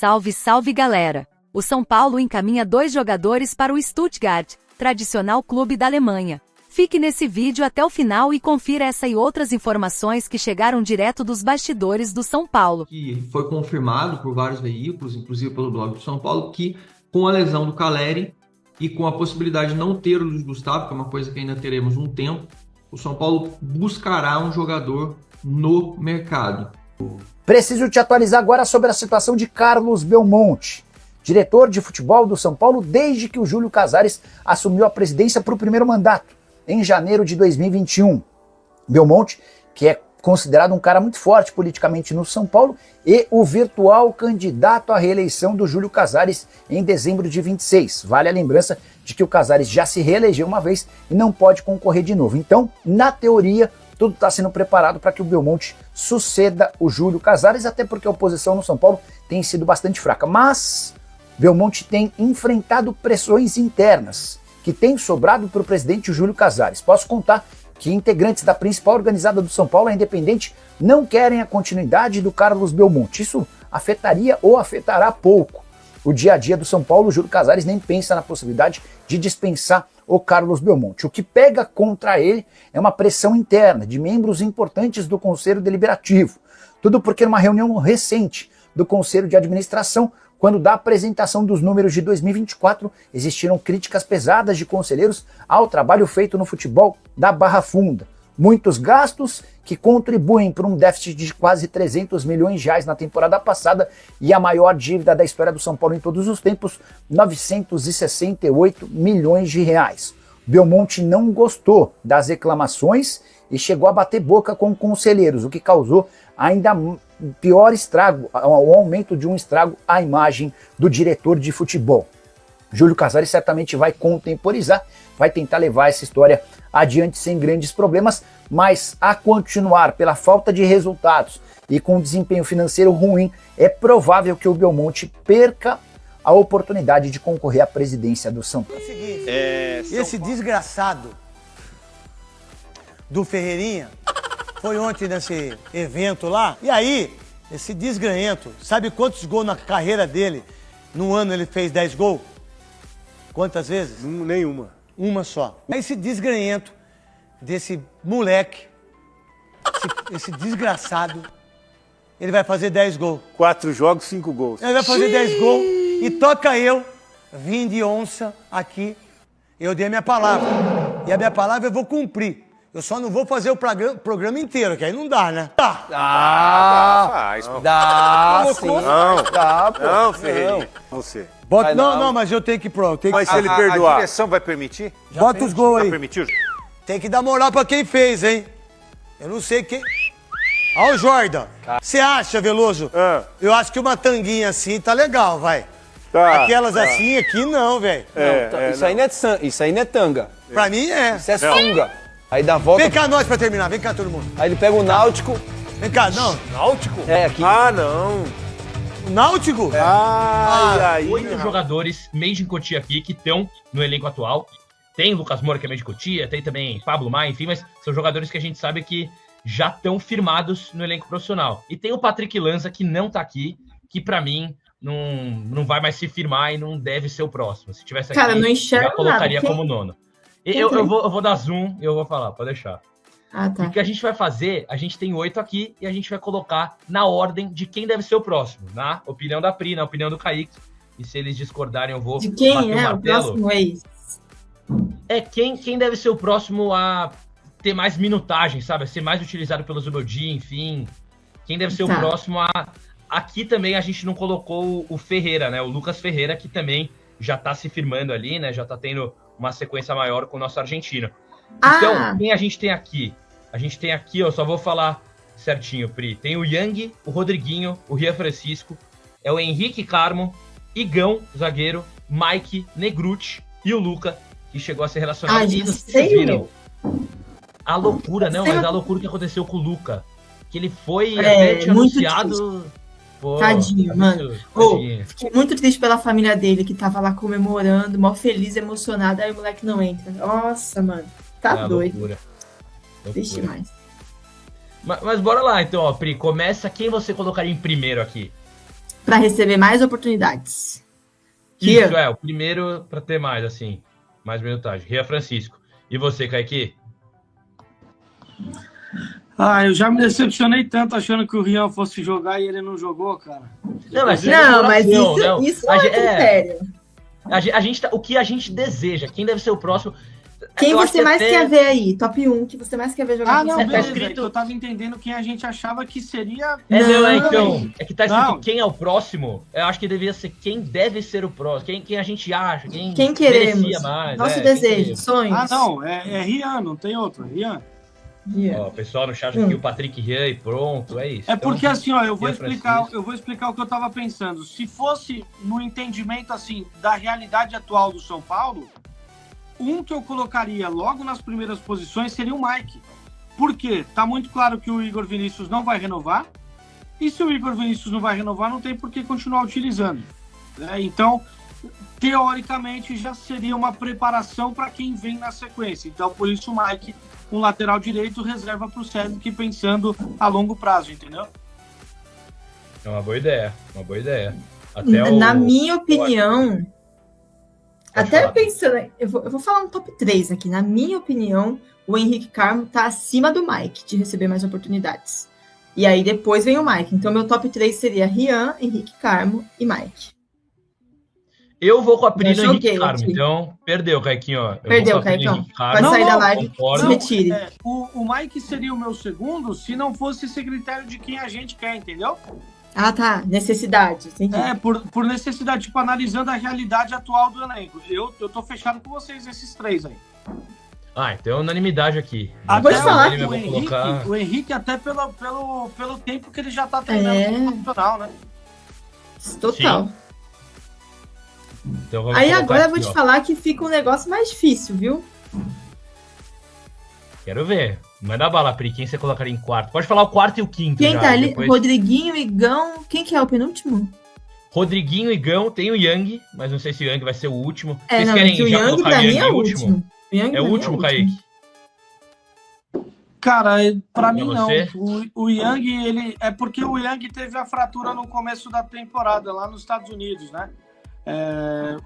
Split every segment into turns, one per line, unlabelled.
Salve, salve galera! O São Paulo encaminha 2 jogadores para o Stuttgart, tradicional clube da Alemanha. Fique nesse vídeo até o final e confira essa e outras informações que chegaram direto dos bastidores do São Paulo.
Que foi confirmado por vários veículos, inclusive pelo blog do São Paulo, que com a lesão do Caleri e com a possibilidade de não ter o Luiz Gustavo, que é uma coisa que ainda teremos um tempo, o São Paulo buscará um jogador no mercado.
Preciso te atualizar agora sobre a situação de Carlos Belmonte, diretor de futebol do São Paulo desde que o Júlio Casares assumiu a presidência para o primeiro mandato, em janeiro de 2021. Belmonte, que é considerado um cara muito forte politicamente no São Paulo e o virtual candidato à reeleição do Júlio Casares em dezembro de 26. Vale a lembrança de que o Casares já se reelegeu uma vez e não pode concorrer de novo. Então, na teoria, tudo está sendo preparado para que o Belmonte suceda o Júlio Casares, até porque a oposição no São Paulo tem sido bastante fraca. Mas Belmonte tem enfrentado pressões internas que tem sobrado para o presidente Júlio Casares. Posso contar que integrantes da principal organizada do São Paulo, a Independente, não querem a continuidade do Carlos Belmonte. Isso afetaria ou afetará pouco o dia a dia do São Paulo. O Júlio Casares nem pensa na possibilidade de dispensar o Carlos Belmonte. O que pega contra ele é uma pressão interna de membros importantes do Conselho Deliberativo. Tudo porque numa reunião recente do Conselho de Administração, quando da apresentação dos números de 2024, existiram críticas pesadas de conselheiros ao trabalho feito no futebol da Barra Funda. Muitos gastos que contribuem para um déficit de quase 300 milhões de reais na temporada passada e a maior dívida da história do São Paulo em todos os tempos, 968 milhões de reais. Belmonte não gostou das reclamações e chegou a bater boca com conselheiros, o que causou ainda pior estrago, o aumento de um estrago à imagem do diretor de futebol. Júlio Casares certamente vai contemporizar, vai tentar levar essa história adiante sem grandes problemas, mas a continuar pela falta de resultados e com desempenho financeiro ruim, é provável que o Belmonte perca a oportunidade de concorrer à presidência do São Paulo.
Esse desgraçado do Ferreirinha foi ontem nesse evento lá, e aí, esse desgranhento, sabe quantos gols na carreira dele? Num ano ele fez 10 gols? Quantas vezes?
Nenhuma.
Uma só. Esse desgranhento desse moleque, esse desgraçado, ele vai fazer 10 gols.
4 jogos, 5 gols.
Ele vai fazer 10 gols e toca eu, vim de onça aqui, eu dei a minha palavra. E a minha palavra eu vou cumprir. Eu só não vou fazer o programa inteiro, que aí não dá, né?
Dá,
sim.
Dá, pô. Não, Ferreirinha. Você.
Bota, não, mas eu tenho que pronto.
Mas se ele perdoar. A direção vai permitir?
Bota os gols aí.
Vai permitir?
Tem que dar moral pra quem fez, hein? Eu não sei quem... Ó o Jordan. Você acha, Veloso? Eu acho que uma tanguinha assim tá legal, vai.
Tá.
Aquelas assim aqui não, velho.
Isso aí não é tanga.
Pra mim é.
Isso é sunga. Aí dá a volta.
Vem cá nós pra terminar, vem cá todo mundo.
Aí ele pega o Náutico.
Vem cá, não.
Náutico?
É, aqui.
Ah, não.
O Náutico?
Aí.
8 jogadores made in Cotia aqui que estão no elenco atual. Tem o Lucas Moura, que é made in Cotia, tem também Pablo Maia, enfim, mas são jogadores que a gente sabe que já estão firmados no elenco profissional. E tem o Patrick Lanza, que não tá aqui, que pra mim não vai mais se firmar e não deve ser o próximo. Se tivesse aqui,
Cara, não enxergo
já colocaria
nada.
como nono. Eu vou dar zoom e eu vou falar, pode deixar.
Ah, tá.
E o que a gente vai fazer, a gente tem 8 aqui e a gente vai colocar na ordem de quem deve ser o próximo, na opinião da Pri, na opinião do Kaique. E se eles discordarem, eu vou
De quem
bater
é o
martelo.
próximo ex?
É quem deve ser o próximo a ter mais minutagem, sabe? A ser mais utilizado pelo Zubeldia, enfim. Quem deve ser o próximo a... Aqui também a gente não colocou o Ferreira, né? O Lucas Ferreira, que também já tá se firmando ali, né? Já tá tendo uma sequência maior com o nosso argentino. Então, quem a gente tem aqui? A gente tem aqui, eu só vou falar certinho, Pri. Tem o Yang, o Rodriguinho, o Rian Francisco, é o Henrique Carmo, Igão, zagueiro, Mike, Negrucci e o Luca, que chegou a ser relacionado.
Já
Vocês
sei,
viram a loucura, não, mas a loucura que aconteceu com o Luca. Que ele foi até tinha
muito
anunciado... Pô,
Tadinho, mano.
Tadinho.
Fiquei muito triste pela família dele, que tava lá comemorando, mó feliz, emocionado, aí o moleque não entra. Nossa, mano. Tá doido.
Loucura.
Triste mais.
Mas bora lá, então, ó, Pri. Começa quem você colocaria em primeiro aqui.
Pra receber mais oportunidades.
Isso,
Rian.
o primeiro pra ter mais, assim, mais minutagem. Rian Francisco. E você, Kaique?
Eu já me decepcionei tanto achando que o Rian fosse jogar e ele não jogou, cara.
Não, mas
Isso não é critério.
O que a gente deseja, quem deve ser o próximo.
Quem
eu acho
você
que
mais
até-
quer ver aí? Top 1 que você mais quer ver jogar.
Não,
Quem
beleza.
escrito-
é que eu tava entendendo quem a gente achava que seria...
Então. É que tá escrito
Não.
quem é o próximo. Eu acho que deveria ser quem deve ser o próximo. Quem a gente acha, quem
queremos?
merecia mais.
Nosso
quem
desejo,
queremos.
sonhos.
não, é Rian, não tem outro, Rian.
Rian.
Ó, o pessoal no chat aqui, o Patrick Rian e pronto, é isso.
É porque assim, ó, eu vou
Rian
explicar
Francisco.
o que eu tava pensando. Se fosse no entendimento, assim, da realidade atual do São Paulo, um que eu colocaria logo nas primeiras posições seria o Mike. Por quê? Tá muito claro que o Igor Vinícius não vai renovar. E se o Igor Vinícius não vai renovar, não tem por que continuar utilizando, né? Então, teoricamente, já seria uma preparação para quem vem na sequência. Então, por isso o Mike, um lateral direito, reserva para o Cedric pensando a longo prazo, entendeu?
É uma boa ideia, Até
Na minha opinião,
Pode
até
falar.
pensando, eu vou falar um top 3 aqui. Na minha opinião, o Henrique Carmo tá acima do Mike de receber mais oportunidades. E aí depois vem o Mike. Então, meu top 3 seria Rian, Henrique Carmo e Mike.
Eu vou com a Pri
Já
no Henrique
joguei
Carmo,
aqui.
então perdeu, Caiquinho. Ó. Eu
Perdeu,
vou com a Pri no
Caicão.
Henrique
Vai
Carmo.
sair da live.
concordo.
Se retire.
O Mike seria o meu segundo se não fosse esse critério de quem a gente quer, entendeu?
Ah, tá. Necessidade. Entendi.
Por necessidade, tipo, analisando a realidade atual do elenco. Eu tô fechado com vocês, esses três aí.
Então é unanimidade aqui.
Pode
Então,
falar.
ele, eu vou colocar...
O Henrique até pelo tempo que ele já tá treinando no profissional, né?
Total.
Então, vamos
Aí
colocar
agora eu
aqui,
vou te
ó.
falar que fica um negócio mais difícil, viu?
Quero ver. Manda bala, Pri. Quem você colocaria em quarto? Pode falar o quarto e o quinto.
Quem
já,
tá ali?
depois.
Rodriguinho, Igão. Quem que é o penúltimo?
Rodriguinho e Gão. Tem o Yang, mas não sei se o Yang vai ser o último.
É,
Vocês
não,
querem
que o
já
Yang
colocar
pra
o
mim
Yang
é
em
o último. O Yang
É
pra
o
mim
último, Kaique.
Cara, pra mim
Pra
não.
você?
O Yang, ele... É porque o Yang teve a fratura no começo da temporada, lá nos Estados Unidos, né?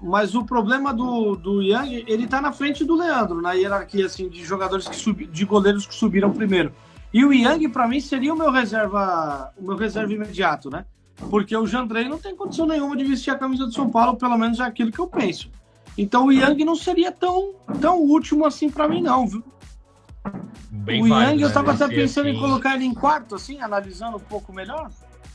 Mas o problema do Yang, ele tá na frente do Leandro, na hierarquia, assim, de jogadores de goleiros que subiram primeiro. E o Yang, pra mim, seria o meu reserva imediato, né? Porque o Jandrei não tem condição nenhuma de vestir a camisa do São Paulo, pelo menos é aquilo que eu penso. Então o Yang não seria tão último assim pra mim, não, viu?
Bem
o Yang,
válido,
eu
né?
tava até
Esse,
pensando em
assim.
colocar ele em quarto, assim, analisando um pouco melhor.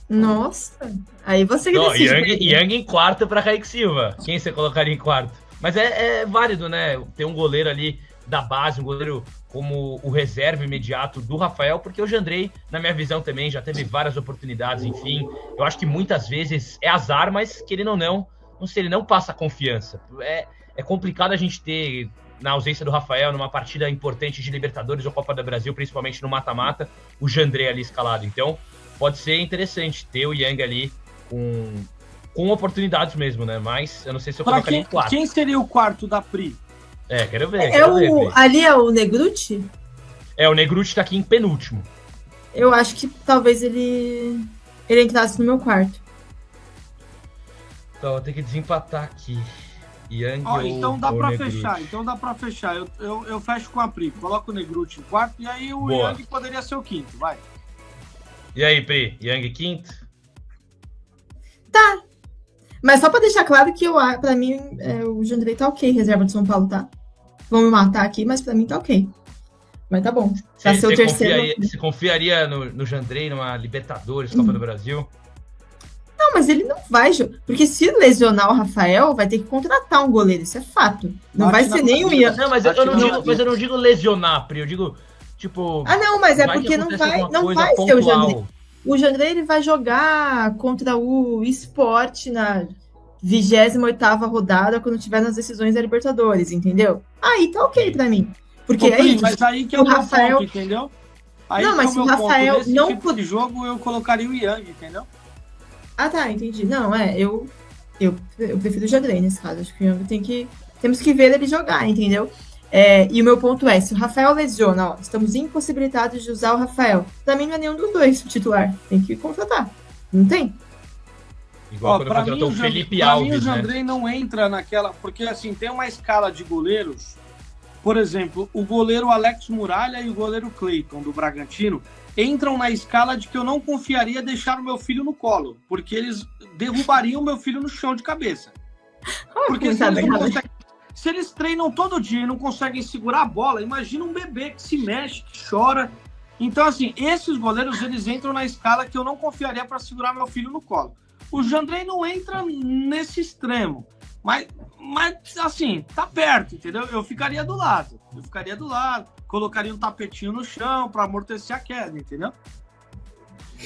Nossa. Aí você que
Não,
decide.
Yang em quarto pra Kaique Silva. Quem você colocaria em quarto? Mas é válido, né? Ter um goleiro ali da base, um goleiro como o reserva imediato do Rafael, porque o Jandrei, na minha visão também, já teve várias oportunidades, enfim. Eu acho que muitas vezes é azar, mas querendo ou não sei, ele não passa confiança. É complicado a gente ter, na ausência do Rafael, numa partida importante de Libertadores ou Copa do Brasil, principalmente no mata-mata, o Jandrei ali escalado. Então, pode ser interessante ter o Yang ali com oportunidades mesmo, né? Mas eu não sei se eu colocaria em quarto.
Quem seria o quarto da Pri?
Quero ver.
Ali é o Negruti?
O Negruti tá aqui em penúltimo.
Eu acho que talvez ele entrasse no meu quarto.
Então, vou ter que desempatar aqui. Yang
Então dá
ou
pra
Negruti?
fechar. Eu fecho com a Pri. Coloco o Negruti em quarto e aí o
Boa.
Yang poderia ser o quinto, vai.
E aí, Pri? Yang quinto?
Tá. Mas só pra deixar claro que pra mim o Jandrei tá ok, reserva do São Paulo, tá? Vão me matar aqui, mas pra mim tá ok. Mas tá bom. Pra ser o terceiro.
Você confiaria no Jandrei, numa Libertadores, Copa do Brasil?
Não, mas ele não vai, porque se lesionar o Rafael, vai ter que contratar um goleiro, isso é fato. Não vai ser nem o Ian.
Não, mas eu não digo lesionar, Pri, eu digo, tipo...
Não, mas é
vai
porque
que
não
acontece
vai
alguma coisa
ser o
pontual.
Jandrei. O Jandrei, ele vai jogar contra o Sport na 28ª rodada, quando tiver nas decisões da Libertadores, entendeu? Aí tá ok pra mim. Porque é isso.
Mas aí que é
o
o meu
Rafael...
ponto, entendeu? Aí
não, mas se o Rafael
nesse
não...
tipo de jogo, eu colocaria o Yang, entendeu?
Ah, tá, entendi. Não, eu prefiro o Jandrei nesse caso. Acho que o Yang temos que ver ele jogar, entendeu? E o meu ponto é, se o Rafael lesiona, estamos impossibilitados de usar o Rafael. Pra mim não é nenhum dos dois o titular. Tem que contratar. Não tem?
Igual quando contratou o Felipe Alves,
mim, o
né?
Jandrei não entra naquela... Porque, assim, tem uma escala de goleiros. Por exemplo, o goleiro Alex Muralha e o goleiro Cleiton, do Bragantino, entram na escala de que eu não confiaria deixar o meu filho no colo, porque eles derrubariam o meu filho no chão de cabeça. Porque se eles treinam todo dia e não conseguem segurar a bola, imagina um bebê que se mexe, que chora. Então, assim, esses goleiros, eles entram na escala que eu não confiaria para segurar meu filho no colo. O Jandrei não entra nesse extremo, mas assim, tá perto, entendeu? Eu ficaria do lado, colocaria um tapetinho no chão para amortecer a queda, entendeu?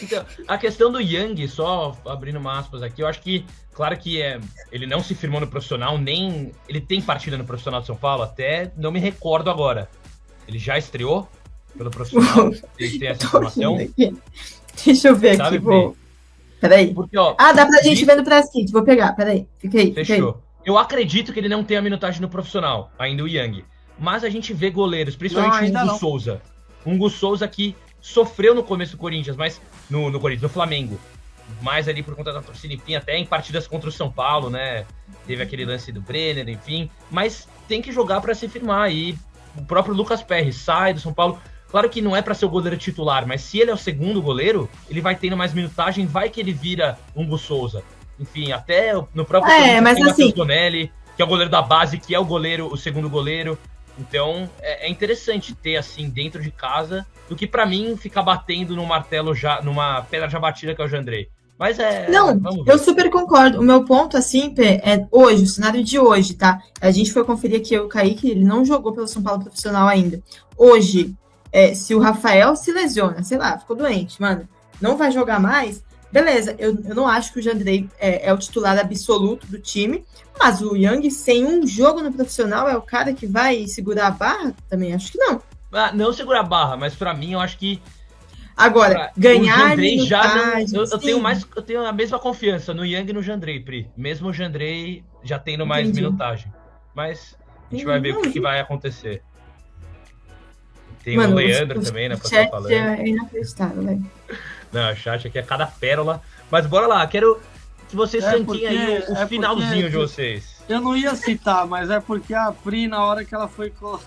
Então, a questão do Yang, só abrindo uma aspas aqui, eu acho que, claro que ele não se firmou no profissional, nem... Ele tem partida no profissional de São Paulo, até não me recordo agora. Ele já estreou pelo profissional? Vocês têm essa informação?
Deixa eu ver aqui, vou... Peraí.
Porque, ó,
dá pra gente ver no press kit, vou pegar, peraí. Fica aí.
Fechou. Eu acredito que ele não tem a minutagem no profissional, ainda o Yang. Mas a gente vê goleiros, principalmente o Hugo Souza. Um Hugo Souza que sofreu no começo do Corinthians, mas no Flamengo. Mais ali por conta da torcida, enfim, até em partidas contra o São Paulo, né? Teve aquele lance do Brenner, enfim. Mas tem que jogar para se firmar. E o próprio Lucas Perry sai do São Paulo. Claro que não é para ser o goleiro titular, mas se ele é o segundo goleiro, ele vai tendo mais minutagem, vai que ele vira um Hugo Souza. Enfim, até no próprio
mas
tem o
assim...
Matheus Donelli, que é o goleiro da base, que é o segundo goleiro. Então, é interessante ter, assim, dentro de casa, do que pra mim ficar batendo num martelo, numa pedra já batida que é o Jandrei. Mas
Não, eu super concordo. O meu ponto, assim, Pê, é hoje, o cenário de hoje, tá? A gente foi conferir aqui o Kaique, ele não jogou pelo São Paulo profissional ainda. Hoje, se o Rafael se lesiona, sei lá, ficou doente, mano, não vai jogar mais, beleza, eu não acho que o Jandrei é o titular absoluto do time, mas o Yang, sem um jogo no profissional, é o cara que vai segurar a barra? Também acho que não.
Não segurar a barra, mas pra mim eu acho que...
Agora, ganhar
eu tenho a mesma confiança no Yang e no Jandrei, Pri. Mesmo o Jandrei já tendo mais minutagem. Mas a gente vai ver o que vai acontecer. Tem o Leandro também, né?
O chat é inacreditável, velho.
Não, o chat aqui é cada pérola. Mas bora lá, quero que vocês ranqueiem aí o finalzinho de vocês.
Eu não ia citar, mas é porque a Pri, na hora que ela foi...
Por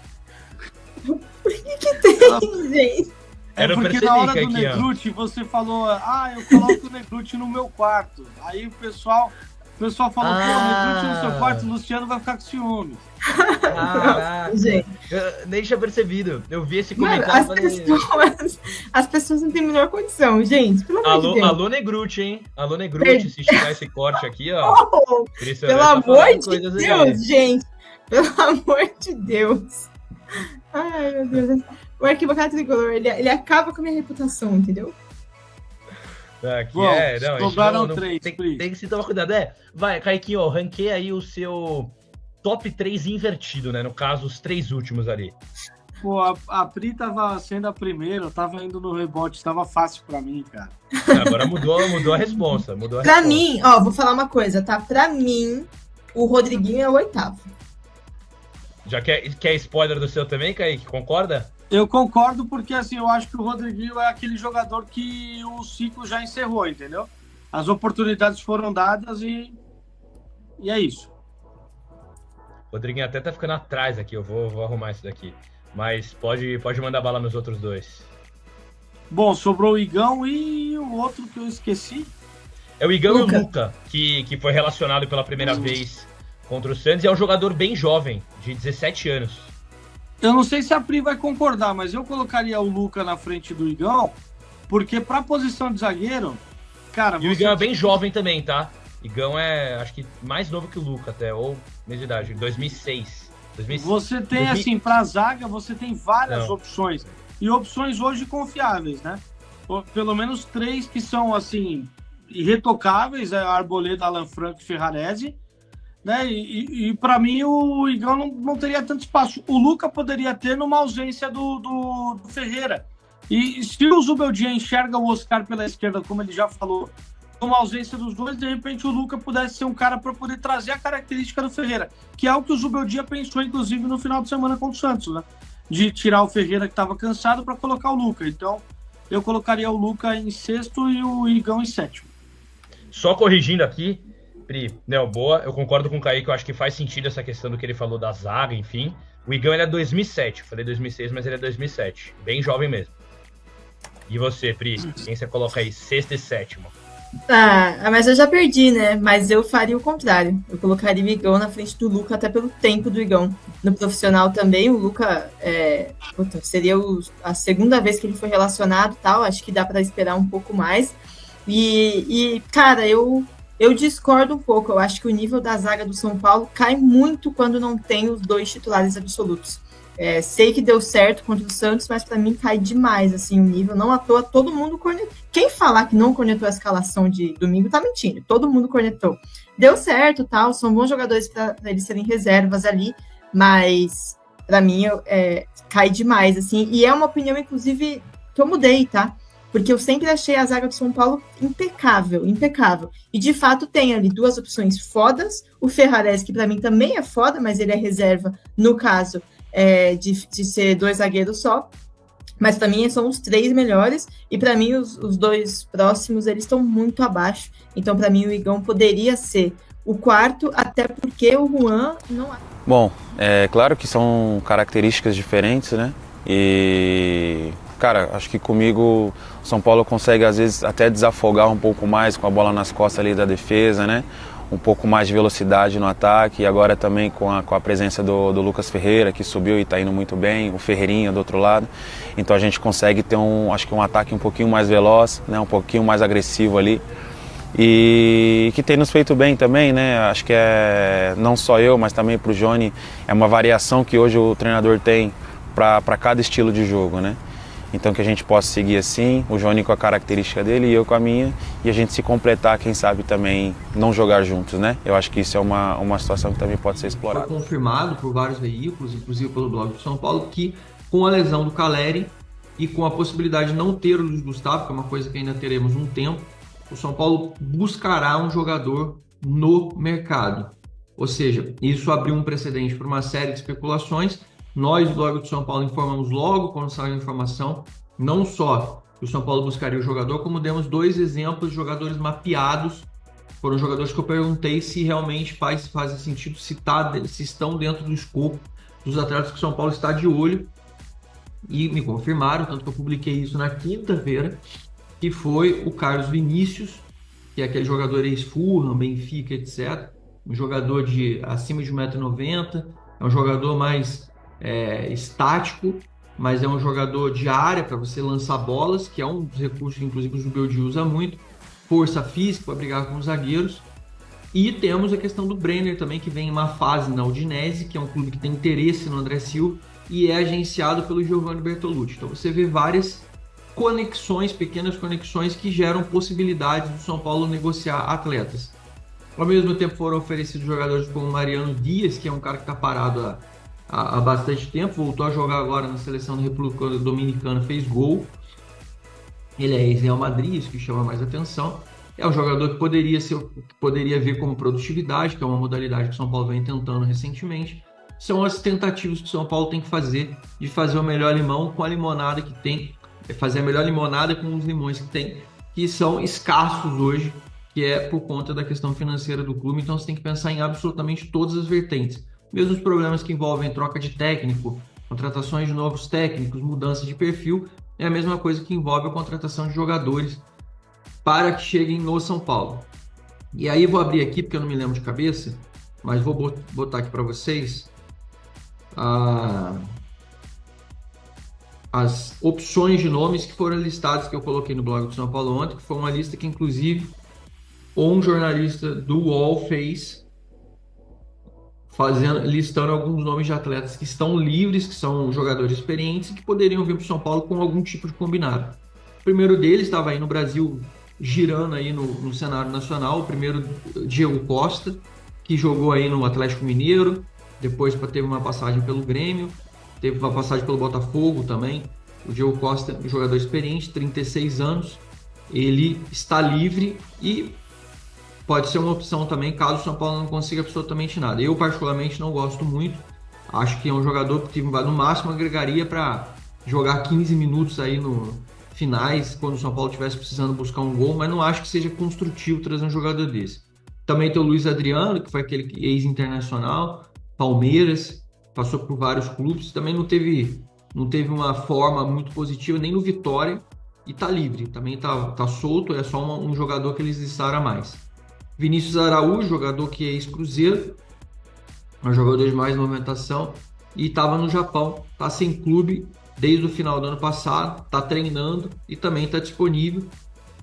que tem, gente?
Porque na hora do Negruti, você falou, eu coloco o Negruti no meu quarto. Aí o pessoal falou, Negruti no seu quarto, o Luciano vai ficar com ciúme.
Caraca, gente. Eu nem tinha percebido. Eu vi esse comentário.
As pessoas não têm a menor condição, gente. Pelo amor de Deus.
Alô, Negruti, hein? Alô, Negruti, se chegar esse corte aqui, ó.
Pelo amor de Deus, gente. Pelo amor de Deus. Ai, meu Deus. O Arquibancada Tricolor, ele acaba com a minha reputação, entendeu?
Aqui
sobraram três.
Tem que se tomar cuidado. Vai, Kaique, ó, ranqueia aí o seu top 3 invertido, né? No caso, os 3 últimos ali.
Pô, a Pri tava sendo a primeira, eu tava indo no rebote, tava fácil pra mim, cara.
Agora mudou a responsa.
Pra mim, ó, vou falar uma coisa, tá? Pra mim, o Rodriguinho é o 8º.
Já quer spoiler do seu também, Kaique? Concorda?
Eu concordo porque, assim, eu acho que o Rodriguinho é aquele jogador que o ciclo já encerrou, entendeu? As oportunidades foram dadas e é isso.
O Rodriguinho até tá ficando atrás aqui, eu vou arrumar isso daqui. Mas pode mandar bala nos outros 2.
Bom, sobrou o Igão e o outro que eu esqueci.
É o Igão e o Luca, que foi relacionado pela primeira vez contra o Santos. E é um jogador bem jovem, de 17 anos.
Eu não sei se a Pri vai concordar, mas eu colocaria o Luca na frente do Igão, porque pra posição de zagueiro, cara...
E o Igão é bem jovem também, tá? Igão é, acho que mais novo que o Luca até, ou mesma idade, 2006.
Você tem, assim, pra zaga, você tem várias opções. E opções hoje confiáveis, né? Pelo menos 3 que são, assim, irretocáveis, a Arboleda, Alan Franco e Ferrarese. Né? E para mim o Igão não teria tanto espaço. O Luca poderia ter numa ausência do Ferreira. E se o Zubeldia enxerga o Oscar pela esquerda, como ele já falou, numa ausência dos dois, de repente o Luca pudesse ser um cara para poder trazer a característica do Ferreira, que é o que o Zubeldia pensou, inclusive, no final de semana contra o Santos, né? De tirar o Ferreira que estava cansado para colocar o Luca. Então, eu colocaria o Luca em 6º e o Igão em 7º.
Só corrigindo aqui, Pri, boa, eu concordo com o Kaique, eu acho que faz sentido essa questão do que ele falou da zaga, enfim. O Igão, ele é 2007, eu falei 2006, mas ele é 2007, bem jovem mesmo. E você, Pri, quem você coloca aí, sexta e sétima?
Mas eu já perdi, né? Mas eu faria o contrário. Eu colocaria o Igão na frente do Luca, até pelo tempo do Igão. No profissional também, o Luca seria a segunda vez que ele foi relacionado e tal. Acho que dá para esperar um pouco mais. Cara, eu discordo um pouco. Eu acho que o nível da zaga do São Paulo cai muito quando não tem os dois titulares absolutos. Sei que deu certo contra o Santos, mas para mim cai demais assim, o nível. Não à toa, todo mundo cornetou. Quem falar que não cornetou a escalação de domingo tá mentindo. Todo mundo cornetou. Deu certo, tal, são bons jogadores para eles serem reservas ali, mas para mim cai demais, assim. E é uma opinião, inclusive, que eu mudei, tá? Porque eu sempre achei a zaga do São Paulo impecável. E, de fato, tem ali duas opções fodas. O Ferrares, que para mim também é foda, mas ele é reserva, no caso de ser dois zagueiros só. Mas para mim são os três melhores. E para mim os dois próximos, eles estão muito abaixo. Então, para mim, o Igão poderia ser o quarto, até porque o Juan não...
Bom, é claro que são características diferentes, né? E... Cara, acho que comigo o São Paulo consegue às vezes até desafogar um pouco mais com a bola nas costas ali da defesa, né? Um pouco mais de velocidade no ataque, e agora também com a presença do Lucas Ferreira, que subiu e está indo muito bem, o Ferreirinha do outro lado. Então a gente consegue ter acho que um ataque um pouquinho mais veloz, né? Um pouquinho mais agressivo ali. E que tem nos feito bem também, né? Acho que não só eu, mas também para o Johnny, é uma variação que hoje o treinador tem para cada estilo de jogo, né? Então que a gente possa seguir assim, o Johnny com a característica dele e eu com a minha, e a gente se completar, quem sabe também não jogar juntos, né? Eu acho que isso é uma situação que também pode ser explorada.
Foi confirmado por vários veículos, inclusive pelo blog do São Paulo, que com a lesão do Caleri e com a possibilidade de não ter o Luiz Gustavo, que é uma coisa que ainda teremos um tempo, o São Paulo buscará um jogador no mercado. Ou seja, isso abriu um precedente para uma série de especulações. Nós, do blog do São Paulo, informamos logo quando saiu a informação, não só que o São Paulo buscaria o jogador, como demos 2 exemplos de jogadores mapeados. Foram jogadores que eu perguntei se realmente faz sentido, se estão dentro do escopo dos atletas que o São Paulo está de olho. E me confirmaram, tanto que eu publiquei isso na quinta-feira, que foi o Carlos Vinícius, que é aquele jogador ex-Fulham, Benfica, etc. Um jogador acima de 1,90 m, é um jogador mais estático, mas é um jogador de área para você lançar bolas, que é um dos recursos que inclusive o Jubildi usa muito, força física para brigar com os zagueiros. E temos a questão do Brenner também, que vem em uma fase na Udinese, que é um clube que tem interesse no André Silva e é agenciado pelo Giovanni Bertolucci. Então você vê várias conexões, pequenas conexões que geram possibilidades do São Paulo negociar atletas. Ao mesmo tempo foram oferecidos jogadores como Mariano Dias, que é um cara que está parado há bastante tempo, voltou a jogar agora na seleção da República Dominicana, fez gol. Ele é ex-Real Madrid, isso que chama mais atenção. É um jogador que poderia vir como produtividade, que é uma modalidade que o São Paulo vem tentando recentemente. São as tentativas que o São Paulo tem que fazer de fazer o melhor limão com a limonada que tem, fazer a melhor limonada com os limões que tem, que são escassos hoje, que é por conta da questão financeira do clube. Então você tem que pensar em absolutamente todas as vertentes. Mesmo os problemas que envolvem troca de técnico, contratações de novos técnicos, mudança de perfil, é a mesma coisa que envolve a contratação de jogadores para que cheguem no São Paulo. E aí eu vou abrir aqui, porque eu não me lembro de cabeça, mas vou botar aqui para vocês as opções de nomes que foram listadas, que eu coloquei no blog do São Paulo ontem, que foi uma lista que inclusive um jornalista do UOL fez, listando alguns nomes de atletas que estão livres, que são jogadores experientes e que poderiam vir para o São Paulo com algum tipo de combinado. O primeiro deles estava aí no Brasil, girando aí no cenário nacional, o primeiro, Diego Costa, que jogou aí no Atlético Mineiro, depois teve uma passagem pelo Grêmio, teve uma passagem pelo Botafogo também. O Diego Costa, um jogador experiente, 36 anos, ele está livre e pode ser uma opção também, caso o São Paulo não consiga absolutamente nada. Eu, particularmente, não gosto muito. Acho que é um jogador que no máximo agregaria para jogar 15 minutos aí no finais, quando o São Paulo estivesse precisando buscar um gol, mas não acho que seja construtivo trazer um jogador desse. Também tem o Luiz Adriano, que foi aquele ex-internacional, Palmeiras, passou por vários clubes, também não teve uma forma muito positiva nem no Vitória, e tá livre, também tá solto, é só um jogador que eles listaram a mais. Vinícius Araújo, jogador que é ex-Cruzeiro, um jogador de mais movimentação, e estava no Japão, tá sem clube desde o final do ano passado, tá treinando e também tá disponível.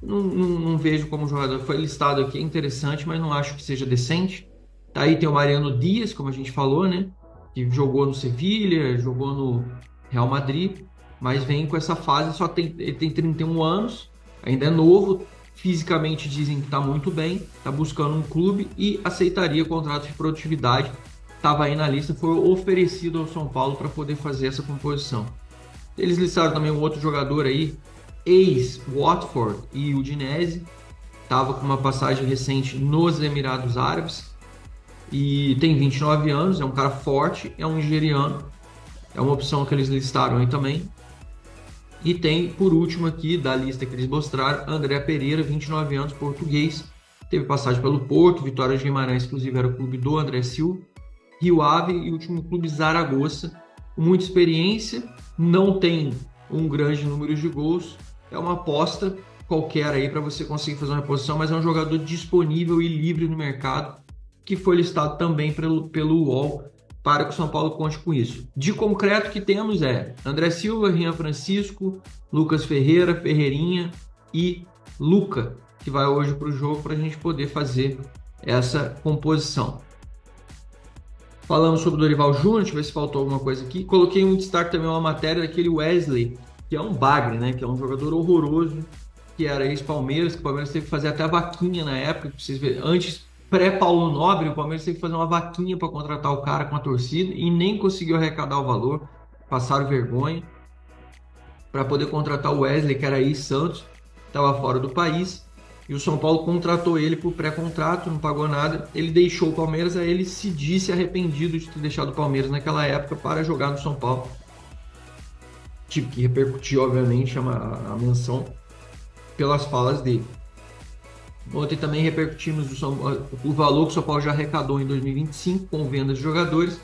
Não vejo como jogador, foi listado aqui, é interessante, mas não acho que seja decente. Aí tem o Mariano Dias, como a gente falou, né? Que jogou no Sevilha, jogou no Real Madrid, mas vem com essa fase, ele tem 31 anos, ainda é novo, fisicamente dizem que está muito bem, está buscando um clube e aceitaria contrato de produtividade. Estava aí na lista, foi oferecido ao São Paulo para poder fazer essa composição. Eles listaram também um outro jogador aí, ex-Watford e Udinese, estava com uma passagem recente nos Emirados Árabes e tem 29 anos, é um cara forte, é um nigeriano, é uma opção que eles listaram aí também. E tem, por último aqui, da lista que eles mostraram, André Pereira, 29 anos, português, teve passagem pelo Porto, Vitória de Guimarães, inclusive era o clube do André Silva, Rio Ave e o último clube Zaragoza, com muita experiência, não tem um grande número de gols, é uma aposta qualquer aí para você conseguir fazer uma reposição, mas é um jogador disponível e livre no mercado, que foi listado também pelo UOL, para que o São Paulo conte com isso. De concreto que temos é André Silva, Rian Francisco, Lucas Ferreira, Ferreirinha e Luca, que vai hoje para o jogo para a gente poder fazer essa composição. Falamos sobre o Dorival Júnior, deixa eu ver se faltou alguma coisa aqui. Coloquei um destaque também uma matéria daquele Wesley, que é um bagre, né? Que é um jogador horroroso, que era ex-Palmeiras, que o Palmeiras teve que fazer até vaquinha na época, pra vocês verem. Antes, pré-Paulo Nobre, o Palmeiras teve que fazer uma vaquinha para contratar o cara com a torcida e nem conseguiu arrecadar o valor, passaram vergonha, para poder contratar o Wesley, que era ex-Santos, estava fora do país. E o São Paulo contratou ele por pré-contrato, não pagou nada. Ele deixou o Palmeiras, aí ele se disse arrependido de ter deixado o Palmeiras naquela época para jogar no São Paulo. Tive que repercutir, obviamente, a menção pelas falas dele. Ontem também repercutimos o valor que o São Paulo já arrecadou em 2025 com vendas de jogadores,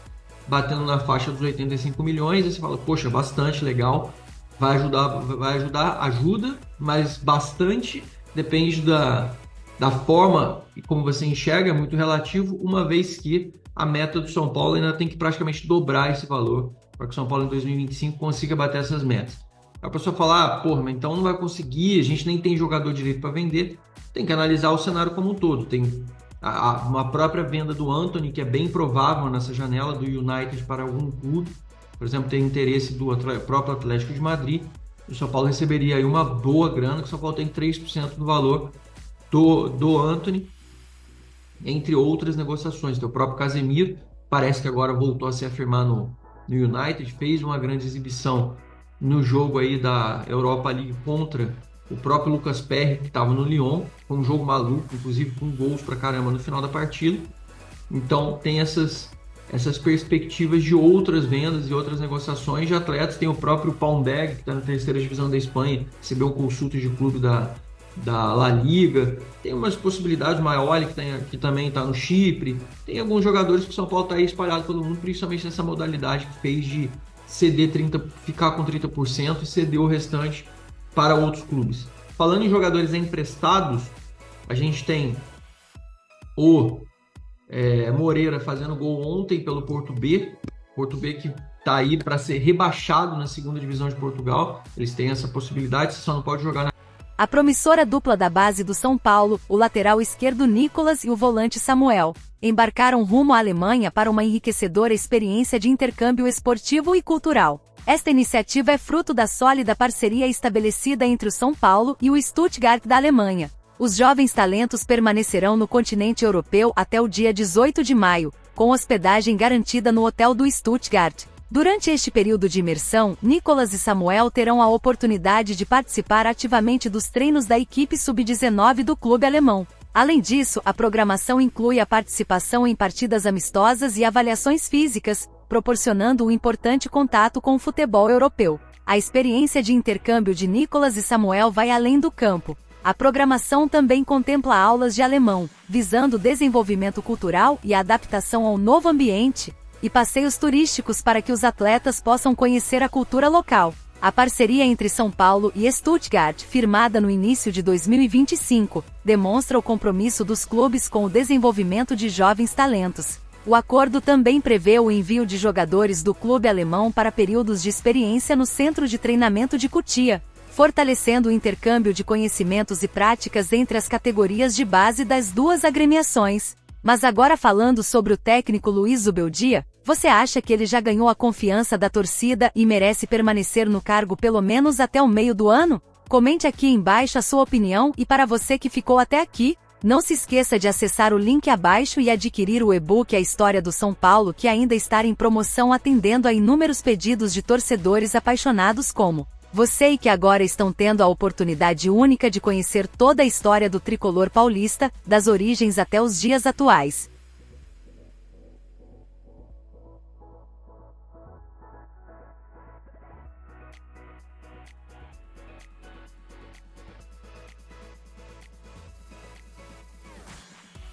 batendo na faixa dos 85 milhões. Aí você fala, poxa, bastante legal, vai ajudar, ajuda, mas bastante... Depende da forma e como você enxerga, é muito relativo, uma vez que a meta do São Paulo ainda tem que praticamente dobrar esse valor para que o São Paulo em 2025 consiga bater essas metas. A pessoa fala, porra, mas então não vai conseguir, a gente nem tem jogador direito para vender. Tem que analisar o cenário como um todo. Tem uma própria venda do Antony, que é bem provável nessa janela do United para algum clube. Por exemplo, tem interesse do próprio Atlético de Madrid. O São Paulo receberia aí uma boa grana, que o São Paulo tem 3% do valor do Antony, entre outras negociações. Tem o próprio Casemiro, parece que agora voltou a se afirmar no United, fez uma grande exibição no jogo aí da Europa League contra o próprio Lucas Perry, que estava no Lyon. Foi um jogo maluco, inclusive com gols pra caramba no final da partida. Então tem essas perspectivas de outras vendas e outras negociações de atletas. Tem o próprio Palmberg, que está na terceira divisão da Espanha, recebeu um consulto de clube da La Liga. Tem umas possibilidades, o Maioli, que também está no Chipre. Tem alguns jogadores que o São Paulo está aí espalhado pelo mundo, principalmente nessa modalidade que fez de ceder ficar com 30% e ceder o restante para outros clubes. Falando em jogadores emprestados, a gente tem o Moreira fazendo gol ontem pelo Porto B. Porto B que está aí para ser rebaixado na segunda divisão de Portugal. Eles têm essa possibilidade, você só não pode jogar na...
A promissora dupla da base do São Paulo, o lateral esquerdo Nicolas e o volante Samuel, embarcaram rumo à Alemanha para uma enriquecedora experiência de intercâmbio esportivo e cultural. Esta iniciativa é fruto da sólida parceria estabelecida entre o São Paulo e o Stuttgart da Alemanha. Os jovens talentos permanecerão no continente europeu até o dia 18 de maio, com hospedagem garantida no hotel do Stuttgart. Durante este período de imersão, Nicolas e Samuel terão a oportunidade de participar ativamente dos treinos da equipe sub-19 do clube alemão. Além disso, a programação inclui a participação em partidas amistosas e avaliações físicas, proporcionando um importante contato com o futebol europeu. A experiência de intercâmbio de Nicolas e Samuel vai além do campo. A programação também contempla aulas de alemão, visando o desenvolvimento cultural e a adaptação ao novo ambiente, e passeios turísticos para que os atletas possam conhecer a cultura local. A parceria entre São Paulo e Stuttgart, firmada no início de 2025, demonstra o compromisso dos clubes com o desenvolvimento de jovens talentos. O acordo também prevê o envio de jogadores do clube alemão para períodos de experiência no centro de treinamento de Cotia, fortalecendo o intercâmbio de conhecimentos e práticas entre as categorias de base das duas agremiações. Mas agora falando sobre o técnico Luiz Zubeldia, você acha que ele já ganhou a confiança da torcida e merece permanecer no cargo pelo menos até o meio do ano? Comente aqui embaixo a sua opinião e para você que ficou até aqui, não se esqueça de acessar o link abaixo e adquirir o e-book A História do São Paulo, que ainda está em promoção, atendendo a inúmeros pedidos de torcedores apaixonados como você e que agora estão tendo a oportunidade única de conhecer toda a história do tricolor paulista, das origens até os dias atuais.